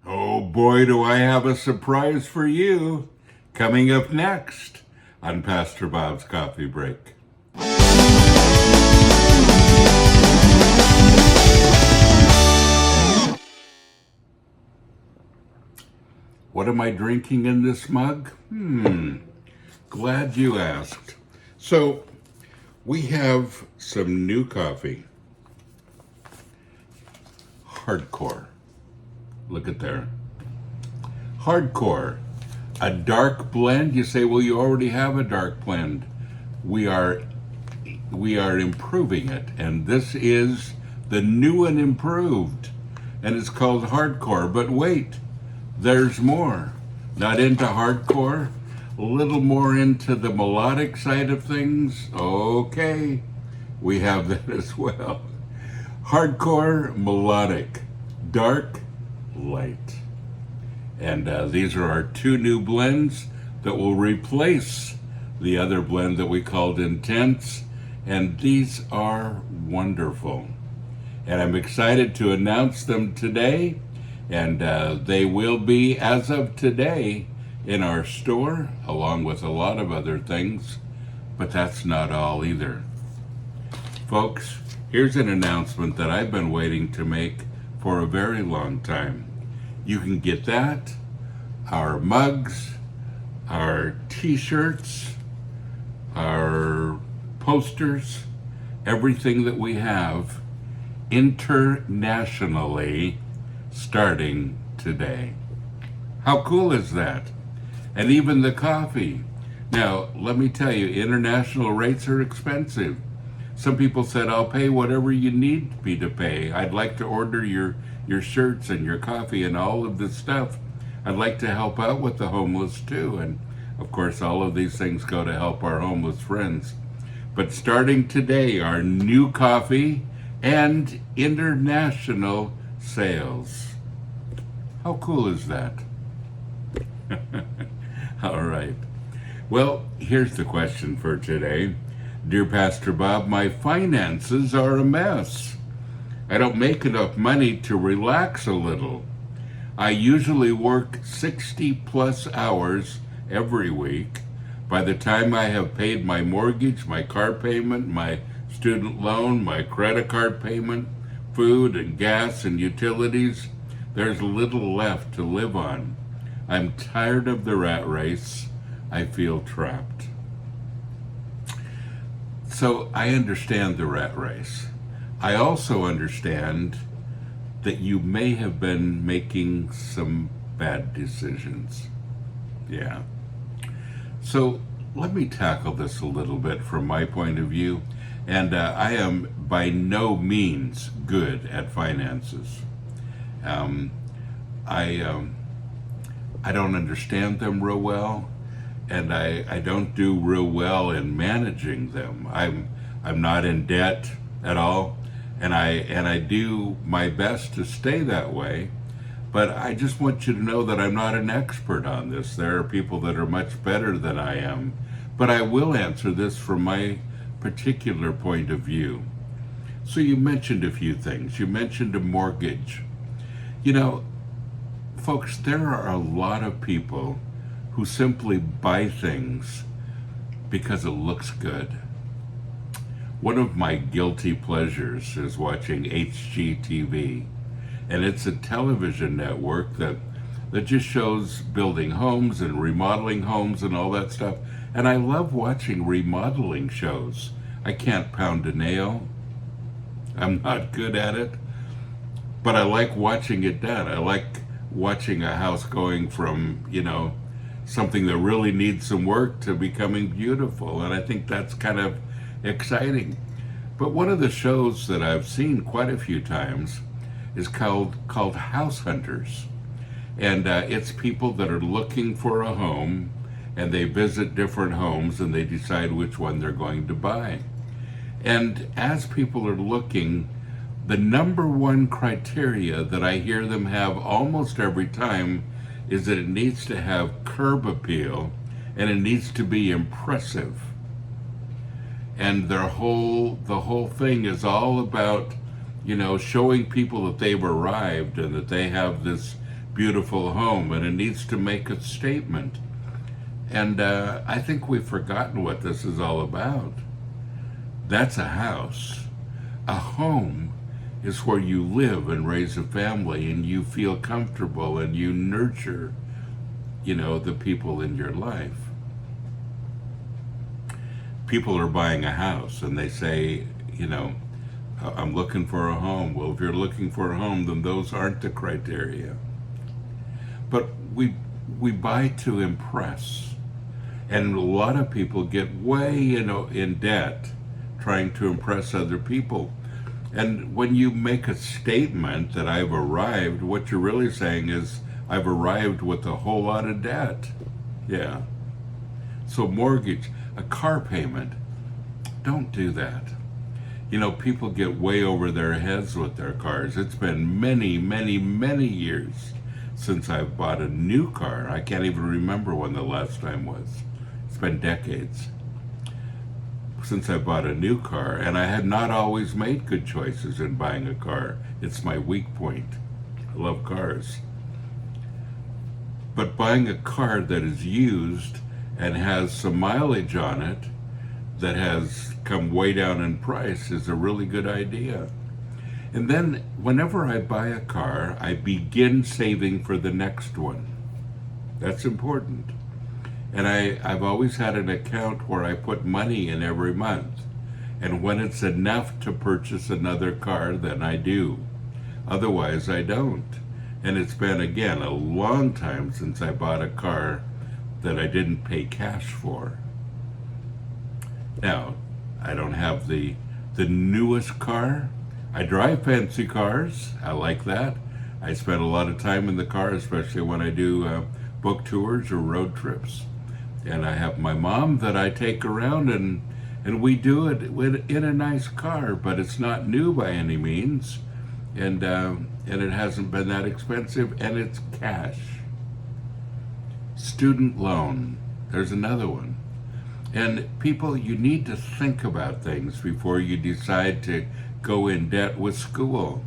Oh boy, do I have a surprise for you. Coming up next on Pastor Bob's Coffee Break. What am I drinking in this mug? Glad you asked. So, we have some new coffee. Hardcore. Look at there. Hardcore. A dark blend. You say, well, you already have a dark blend. We are improving it, and this is the new and improved, and it's called Hardcore. But wait, there's more. Not into hardcore, a little more into the melodic side of things. Okay, we have that as well. Hardcore, melodic, dark, light. And these are our two new blends that will replace the other blend that we called Intense. And these are wonderful. And I'm excited to announce them today. And they will be, as of today, in our store, along with a lot of other things. But that's not all either. Folks, here's an announcement that I've been waiting to make for a very long time. You can get that, our mugs, our t-shirts, our posters, everything that we have internationally starting today. How cool is that? And even the coffee. Now, let me tell you, international rates are expensive. Some people said, I'll pay whatever you need me to pay. I'd like to order your shirts and your coffee and all of this stuff. I'd like to help out with the homeless too. And of course, all of these things go to help our homeless friends. But starting today, our new coffee and international sales. How cool is that? All right. Well, here's the question for today. Dear Pastor Bob, my finances are a mess. I don't make enough money to relax a little. I usually work 60 plus hours every week. By the time I have paid my mortgage, my car payment, my student loan, my credit card payment, food and gas and utilities, there's little left to live on. I'm tired of the rat race. I feel trapped. So I understand the rat race. I also understand that you may have been making some bad decisions. Yeah. So let me tackle this a little bit from my point of view. And I am by no means good at finances. I don't understand them real well. And I don't do real well in managing them. I'm not in debt at all, and I do my best to stay that way. But I just want you to know that I'm not an expert on this. There are people that are much better than I am, but I will answer this from my particular point of view. So you mentioned a few things. You mentioned a mortgage. You know, folks, there are a lot of people who simply buy things because it looks good. One of my guilty pleasures is watching HGTV, and it's a television network that just shows building homes and remodeling homes and all that stuff. And I love watching remodeling shows. I can't pound a nail. I'm not good at it, but I like watching it done. I like watching a house going from, something that really needs some work to becoming beautiful. And I think that's kind of exciting. But one of the shows that I've seen quite a few times is called House Hunters. And it's people that are looking for a home, and they visit different homes and they decide which one they're going to buy. And as people are looking, the number one criteria that I hear them have almost every time is that it needs to have curb appeal and it needs to be impressive. And the whole thing is all about, showing people that they've arrived and that they have this beautiful home, and it needs to make a statement. And I think we've forgotten what this is all about. That's a house. A home is where you live and raise a family, and you feel comfortable, and you nurture, the people in your life. People are buying a house and they say, I'm looking for a home. Well, if you're looking for a home, then those aren't the criteria. But we buy to impress. And a lot of people get way in debt trying to impress other people. And when you make a statement that I've arrived, what you're really saying is, I've arrived with a whole lot of debt. Yeah. So mortgage, a car payment, don't do that. People get way over their heads with their cars. It's been many, many, many years since I've bought a new car. I can't even remember when the last time was. It's been decades since I bought a new car, and I had not always made good choices in buying a car. It's my weak point. I love cars. But buying a car that is used and has some mileage on it that has come way down in price is a really good idea. And then whenever I buy a car, I begin saving for the next one. That's important. And I've always had an account where I put money in every month. And when it's enough to purchase another car, then I do. Otherwise, I don't. And it's been, again, a long time since I bought a car that I didn't pay cash for. Now, I don't have the newest car. I drive fancy cars. I like that. I spend a lot of time in the car, especially when I do book tours or road trips. And I have my mom that I take around, and we do it in a nice car, but it's not new by any means. And it hasn't been that expensive, and it's cash. Student loan, there's another one. And people, you need to think about things before you decide to go in debt with school.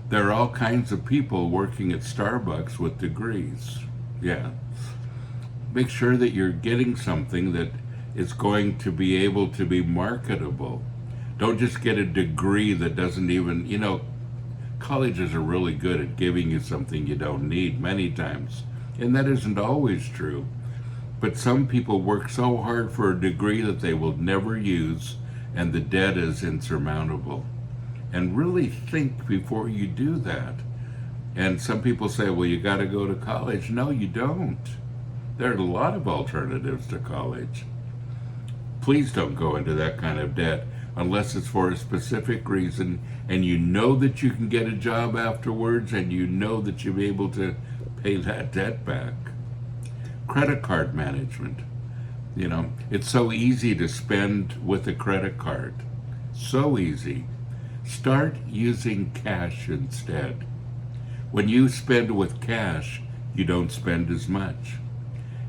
There are all kinds of people working at Starbucks with degrees. Yeah. Make sure that you're getting something that is going to be able to be marketable. Don't just get a degree that doesn't even, colleges are really good at giving you something you don't need many times. And that isn't always true. But some people work so hard for a degree that they will never use, and the debt is insurmountable. And really think before you do that. And some people say, well, you got to go to college. No, you don't. There are a lot of alternatives to college. Please don't go into that kind of debt unless it's for a specific reason, and you know that you can get a job afterwards, and you know that you'll be able to pay that debt back. Credit card management. It's so easy to spend with a credit card. So easy. Start using cash instead. When you spend with cash, you don't spend as much.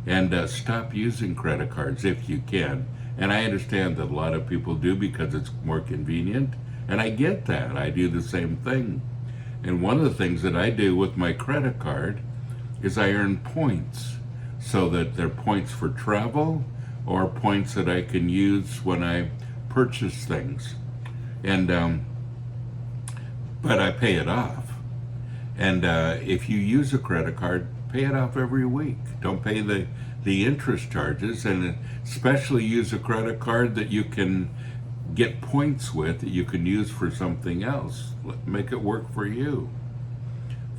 And stop using credit cards if you can. And I understand that a lot of people do because it's more convenient. And I get that. I do the same thing. And one of the things that I do with my credit card is I earn points, so that they're points for travel or points that I can use when I purchase things. And but I pay it off. And if you use a credit card, pay it off every week. Don't pay the interest charges, and especially use a credit card that you can get points with that you can use for something else. Make it work for you.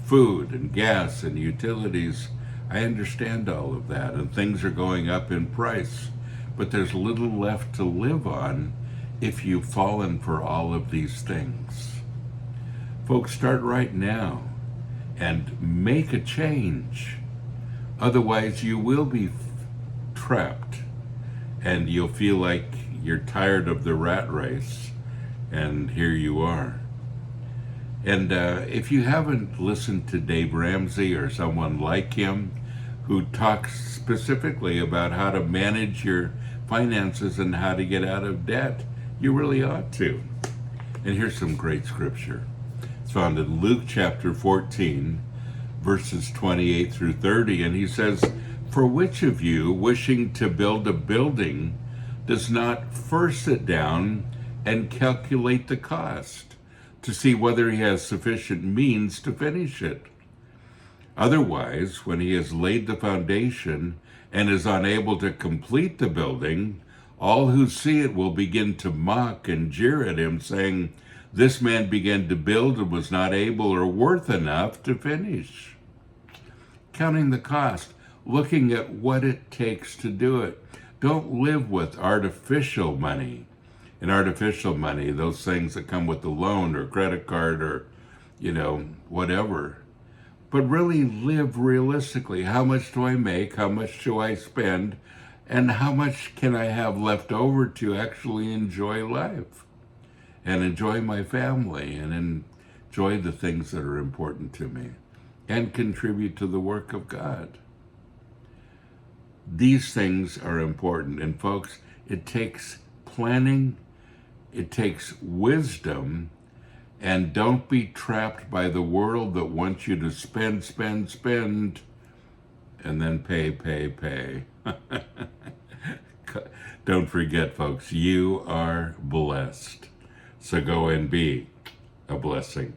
Food and gas and utilities, I understand all of that, and things are going up in price, but there's little left to live on if you've fallen for all of these things. Folks, start right now and make a change. Otherwise, you will be trapped, and you'll feel like you're tired of the rat race, and here you are. And if you haven't listened to Dave Ramsey or someone like him who talks specifically about how to manage your finances and how to get out of debt, you really ought to. And here's some great scripture. It's found in Luke chapter 14, verses 28 through 30, and he says, "For which of you, wishing to build a building, does not first sit down and calculate the cost, to see whether he has sufficient means to finish it? Otherwise, when he has laid the foundation and is unable to complete the building, all who see it will begin to mock and jeer at him, saying, 'This man began to build and was not able or worth enough to finish.'" Counting the cost, looking at what it takes to do it. Don't live with artificial money. And artificial money, those things that come with the loan or credit card or, whatever. But really live realistically. How much do I make? How much do I spend? And how much can I have left over to actually enjoy life and enjoy my family and enjoy the things that are important to me and contribute to the work of God? These things are important. And folks, it takes planning, it takes wisdom, and don't be trapped by the world that wants you to spend, and then pay. Don't forget, folks, you are blessed. So go and be a blessing.